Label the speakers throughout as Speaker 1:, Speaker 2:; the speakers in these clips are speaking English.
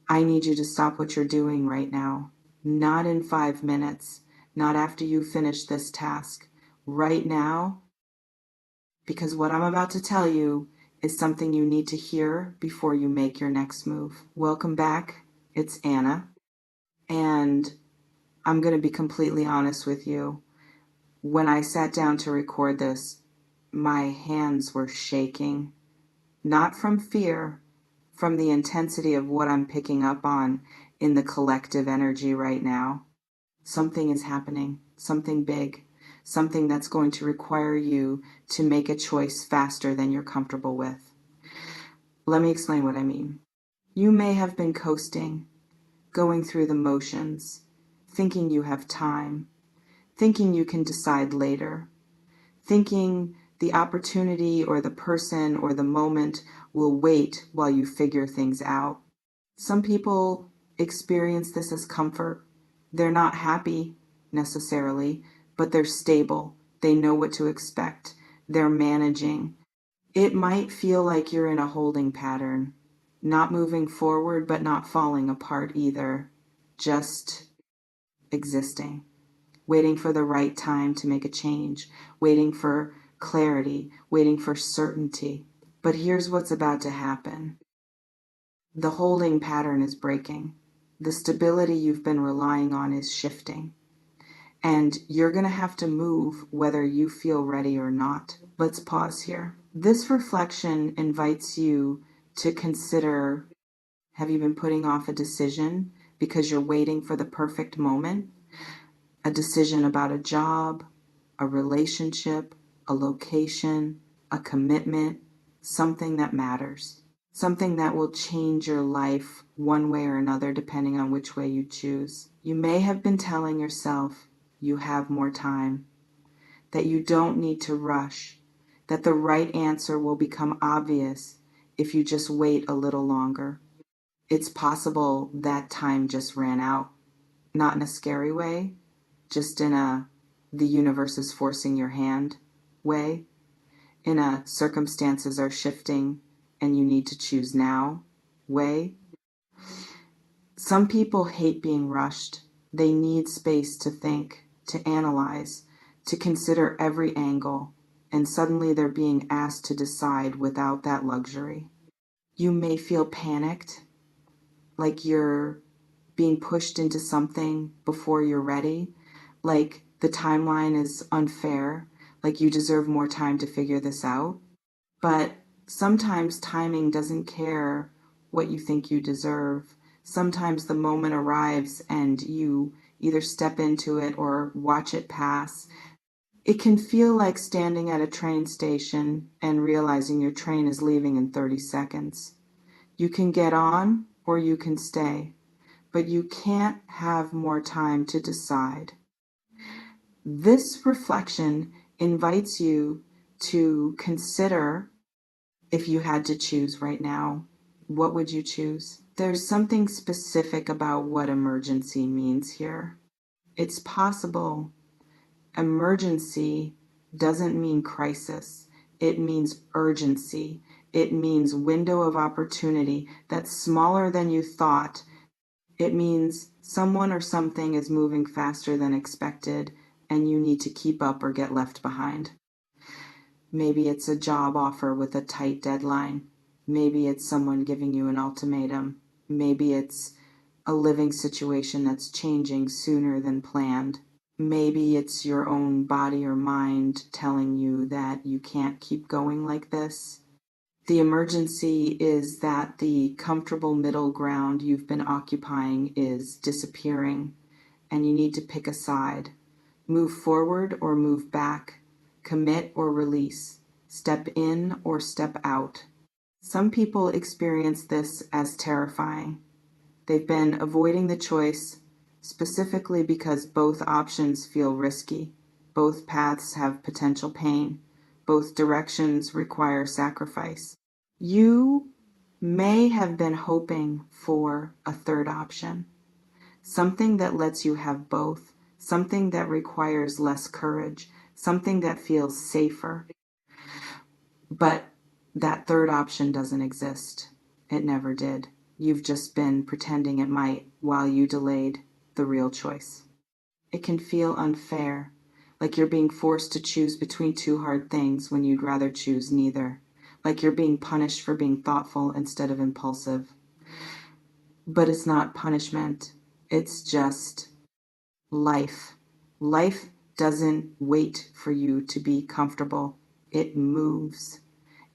Speaker 1: I need you to stop what you're doing right now. Not in 5 minutes, not after you finish this task. Right now, because what I'm about to tell you is something you need to hear before you make your next move. Welcome back. It's Anna. And I'm going to be completely honest with you. When I sat down to record this, my hands were shaking. Not from fear, from the intensity of what I'm picking up on in the collective energy right now. Something is happening, something big, something that's going to require you to make a choice faster than you're comfortable with. Let me explain what I mean. You may have been coasting, going through the motions, thinking you have time, thinking you can decide later, thinking the opportunity or the person or the moment will wait while you figure things out. Some people experience this as comfort. They're not happy necessarily, but they're stable. They know what to expect. They're managing. It might feel like you're in a holding pattern, not moving forward, but not falling apart either, just existing, waiting for the right time to make a change, waiting for clarity, waiting for certainty. But here's what's about to happen. The holding pattern is breaking. The stability you've been relying on is shifting. And you're going to have to move whether you feel ready or not. Let's pause here. This reflection invites you to consider, have you been putting off a decision because you're waiting for the perfect moment? A decision about a job, a relationship, a location, a commitment, something that matters, something that will change your life one way or another depending on which way you choose. You may have been telling yourself you have more time, that you don't need to rush, that the right answer will become obvious if you just wait a little longer. It's possible that time just ran out, not in a scary way, just in a the universe is forcing your hand way, in a circumstances are shifting and you need to choose now way. Some people hate being rushed. They need space to think, to analyze, to consider every angle, and suddenly they're being asked to decide without that luxury. You may feel panicked, like you're being pushed into something before you're ready, like the timeline is unfair, like you deserve more time to figure this out. But sometimes timing doesn't care what you think you deserve. Sometimes the moment arrives and you either step into it or watch it pass. It can feel like standing at a train station and realizing your train is leaving in 30 seconds. You can get on or you can stay, but you can't have more time to decide. This reflection invites you to consider, if you had to choose right now, what would you choose? There's something specific about what emergency means here. It's possible emergency doesn't mean crisis. It means urgency. It means window of opportunity that's smaller than you thought. It means someone or something is moving faster than expected and you need to keep up or get left behind. Maybe it's a job offer with a tight deadline. Maybe it's someone giving you an ultimatum. Maybe it's a living situation that's changing sooner than planned. Maybe it's your own body or mind telling you that you can't keep going like this. The emergency is that the comfortable middle ground you've been occupying is disappearing, and you need to pick a side. Move forward or move back. Commit or release. Step in or step out. Some people experience this as terrifying. They've been avoiding the choice specifically because both options feel risky. Both paths have potential pain. Both directions require sacrifice. You may have been hoping for a third option, something that lets you have both, something that requires less courage, something that feels safer. But that third option doesn't exist. It never did. You've just been pretending it might while you delayed the real choice. It can feel unfair, like you're being forced to choose between two hard things when you'd rather choose neither, like you're being punished for being thoughtful instead of impulsive. But it's not punishment, it's just life. Life doesn't wait for you to be comfortable, it moves.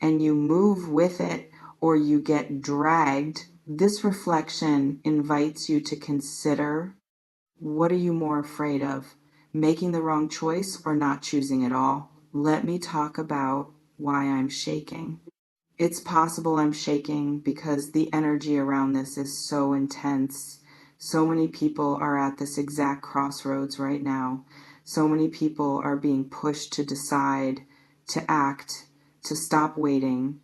Speaker 1: And you move with it or you get dragged. This reflection invites you to consider, what are you more afraid of? Making the wrong choice or not choosing at all? Let me talk about why I'm shaking. It's possible I'm shaking because the energy around this is so intense. So many people are at this exact crossroads right now. So many people are being pushed to decide, to act, to stop waiting.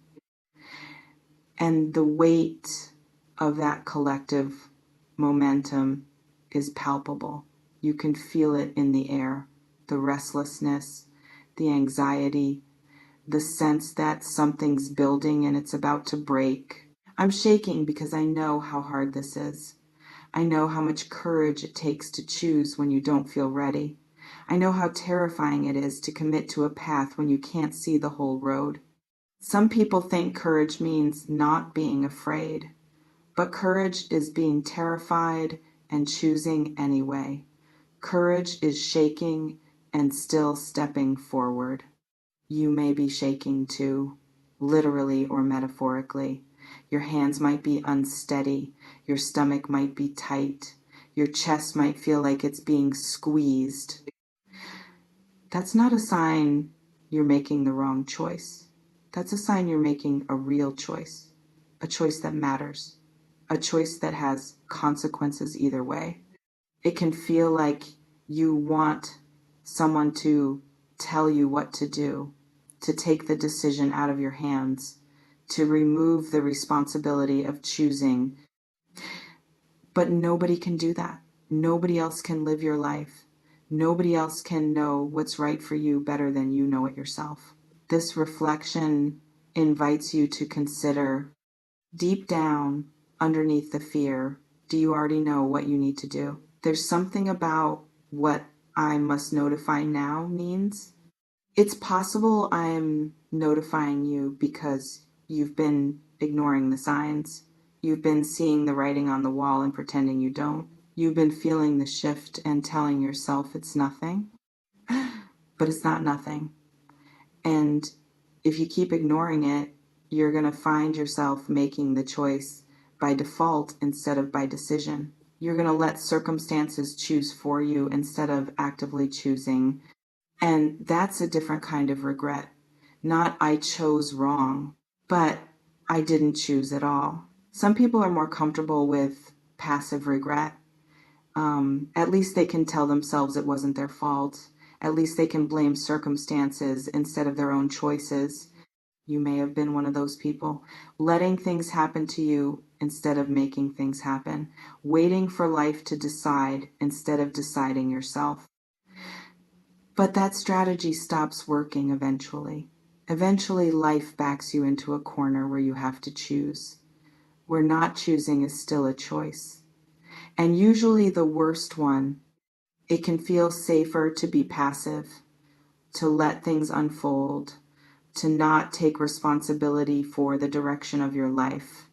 Speaker 1: And the weight of that collective momentum is palpable. You can feel it in the air, the restlessness, the anxiety, the sense that something's building and it's about to break. I'm shaking because I know how hard this is. I know how much courage it takes to choose when you don't feel ready. I know how terrifying it is to commit to a path when you can't see the whole road. Some people think courage means not being afraid, but courage is being terrified and choosing anyway. Courage is shaking and still stepping forward. You may be shaking too, literally or metaphorically. Your hands might be unsteady, your stomach might be tight, your chest might feel like it's being squeezed. That's not a sign you're making the wrong choice. That's a sign you're making a real choice, a choice that matters, a choice that has consequences either way. It can feel like you want someone to tell you what to do, to take the decision out of your hands, to remove the responsibility of choosing. But nobody can do that. Nobody else can live your life. Nobody else can know what's right for you better than you know it yourself. This reflection invites you to consider, deep down, underneath the fear, do you already know what you need to do? There's something about what I must notify now means. It's possible I'm notifying you because you've been ignoring the signs. You've been seeing the writing on the wall and pretending you don't. You've been feeling the shift and telling yourself it's nothing, but it's not nothing. And if you keep ignoring it, you're going to find yourself making the choice by default instead of by decision. You're going to let circumstances choose for you instead of actively choosing. And that's a different kind of regret. Not I chose wrong, but I didn't choose at all. Some people are more comfortable with passive regret. At least they can tell themselves it wasn't their fault. At least they can blame circumstances instead of their own choices. You may have been one of those people. Letting things happen to you instead of making things happen. Waiting for life to decide instead of deciding yourself. But that strategy stops working eventually. Eventually, life backs you into a corner where you have to choose, where not choosing is still a choice. And usually the worst one, it can feel safer to be passive, to let things unfold, to not take responsibility for the direction of your life.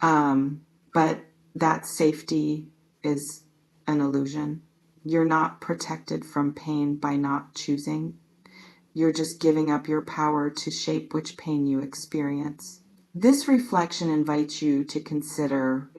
Speaker 1: But that safety is an illusion. You're not protected from pain by not choosing. You're just giving up your power to shape which pain you experience. This reflection invites you to consider,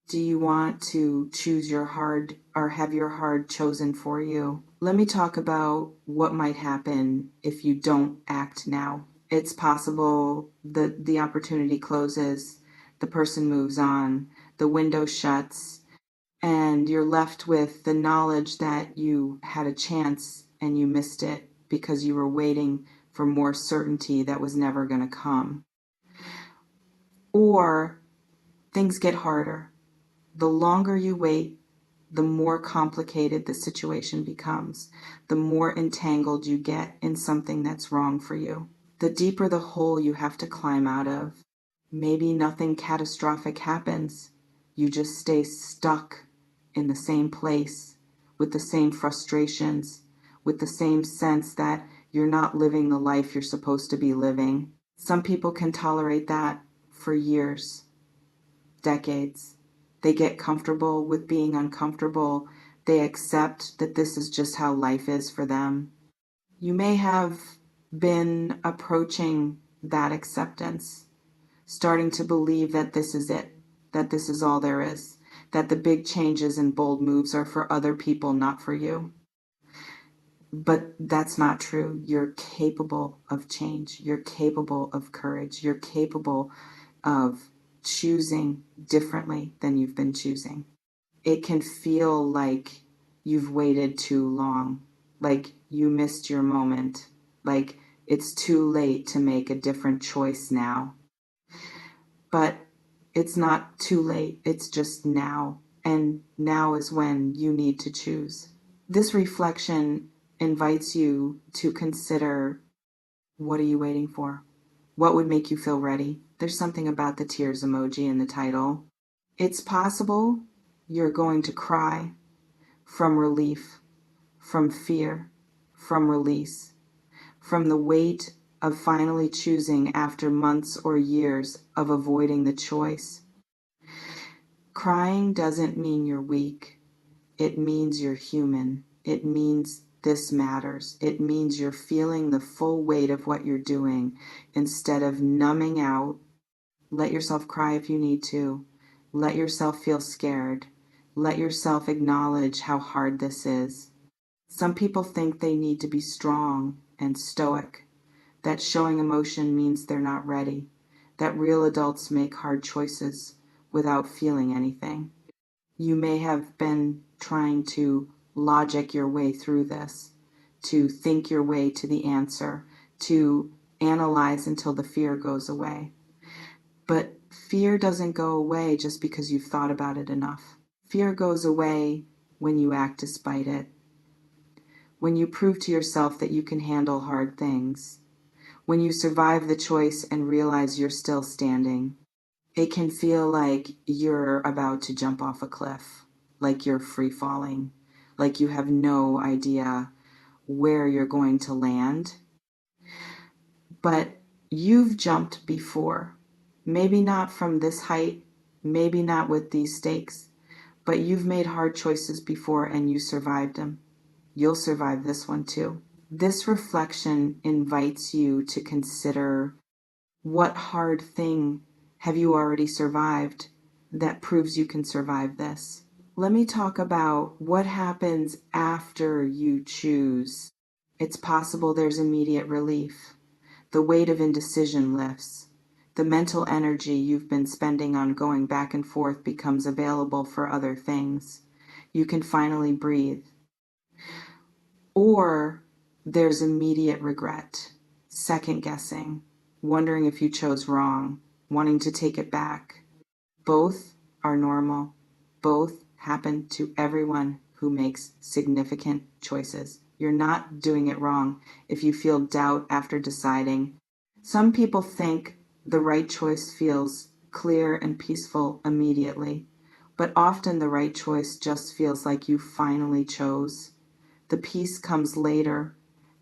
Speaker 1: do you want to choose your hard or have your hard chosen for you? Let me talk about what might happen if you don't act now. It's possible that the opportunity closes, the person moves on, the window shuts, and you're left with the knowledge that you had a chance and you missed it because you were waiting for more certainty that was never going to come. Or things get harder. The longer you wait, the more complicated the situation becomes, the more entangled you get in something that's wrong for you, the deeper the hole you have to climb out of. Maybe nothing catastrophic happens. You just stay stuck in the same place with the same frustrations, with the same sense that you're not living the life you're supposed to be living. Some people can tolerate that for years, decades. They get comfortable with being uncomfortable. They accept that this is just how life is for them. You may have been approaching that acceptance, starting to believe that this is it, that this is all there is, that the big changes and bold moves are for other people, not for you. But that's not true. You're capable of change. You're capable of courage. You're capable of choosing differently than you've been choosing. It can feel like you've waited too long, like you missed your moment, like it's too late to make a different choice now. But it's not too late, it's just now. And now is when you need to choose. This reflection invites you to consider, what are you waiting for? What would make you feel ready? There's something about the tears emoji in the title. It's possible you're going to cry from relief, from fear, from release, from the weight of finally choosing after months or years of avoiding the choice. Crying doesn't mean you're weak. It means you're human. It means this matters. It means you're feeling the full weight of what you're doing instead of numbing out. Let yourself cry if you need to. Let yourself feel scared. Let yourself acknowledge how hard this is. Some people think they need to be strong and stoic, that showing emotion means they're not ready, that real adults make hard choices without feeling anything. You may have been trying to logic your way through this, to think your way to the answer, to analyze until the fear goes away. But fear doesn't go away just because you've thought about it enough. Fear goes away when you act despite it, when you prove to yourself that you can handle hard things, when you survive the choice and realize you're still standing. It can feel like you're about to jump off a cliff, like you're free falling, like you have no idea where you're going to land. But you've jumped before. Maybe not from this height, maybe not with these stakes, but you've made hard choices before and you survived them. You'll survive this one too. This reflection invites you to consider, what hard thing have you already survived that proves you can survive this? Let me talk about what happens after you choose. It's possible there's immediate relief. The weight of indecision lifts. The mental energy you've been spending on going back and forth becomes available for other things. You can finally breathe. Or there's immediate regret, second guessing, wondering if you chose wrong, wanting to take it back. Both are normal. Both happen to everyone who makes significant choices. You're not doing it wrong if you feel doubt after deciding. Some people think the right choice feels clear and peaceful immediately, but often the right choice just feels like you finally chose. The peace comes later,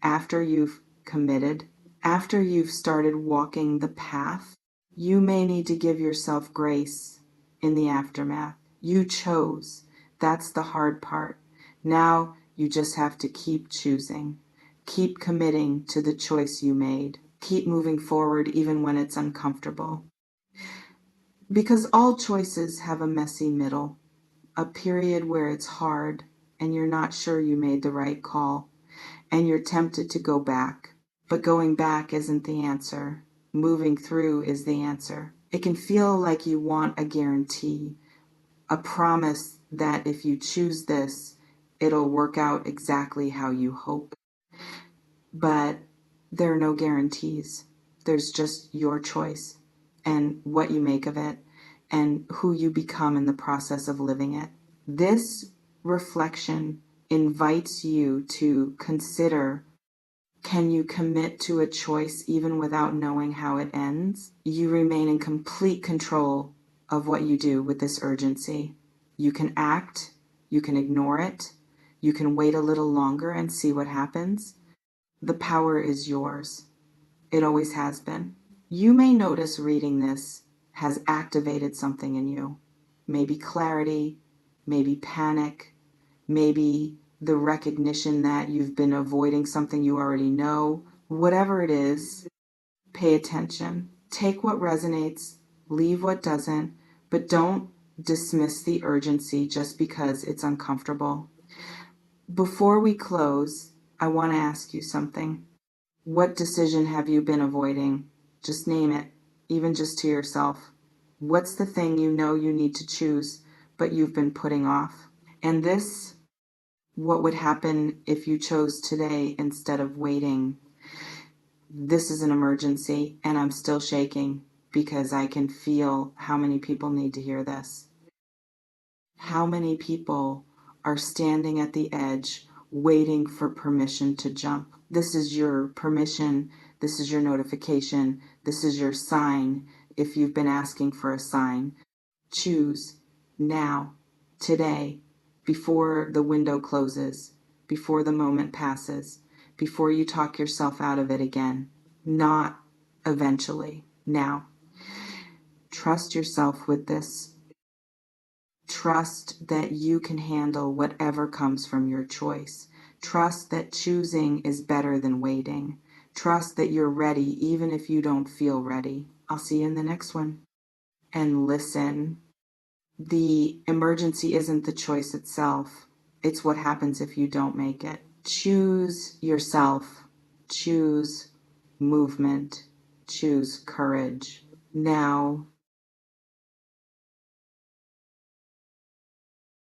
Speaker 1: after you've committed, after you've started walking the path. You may need to give yourself grace in the aftermath. You chose. That's the hard part. Now you just have to keep choosing. Keep committing to the choice you made. Keep moving forward even when it's uncomfortable. Because all choices have a messy middle, a period where it's hard and you're not sure you made the right call and you're tempted to go back. But going back isn't the answer. Moving through is the answer. It can feel like you want a guarantee, a promise that if you choose this, it'll work out exactly how you hope. But there are no guarantees. There's just your choice and what you make of it and who you become in the process of living it. This reflection invites you to consider Can you commit to a choice even without knowing how it ends? You remain in complete control of what you do with this urgency. You can act, you can ignore it, you can wait a little longer and see what happens. The power is yours. It always has been. You may notice reading this has activated something in you. Maybe clarity, maybe panic, maybe the recognition that you've been avoiding something you already know. Whatever it is, pay attention. Take what resonates, leave what doesn't, but don't dismiss the urgency just because it's uncomfortable. Before we close, I want to ask you something. What decision have you been avoiding? Just name it, even just to yourself. What's the thing you know you need to choose, but you've been putting off? And this, what would happen if you chose today instead of waiting? This is an emergency, and I'm still shaking because I can feel how many people need to hear this. How many people are standing at the edge waiting for permission to jump? This is your permission. This is your notification. This is your sign if you've been asking for a sign. Choose now, today, before the window closes, before the moment passes, before you talk yourself out of it again. Not eventually, now. Trust yourself with this. Trust that you can handle whatever comes from your choice. Trust that choosing is better than waiting. Trust that you're ready even if you don't feel ready. I'll see you in the next one. And listen, the emergency isn't the choice itself. It's what happens if you don't make it. Choose yourself. Choose movement. Choose courage. Now,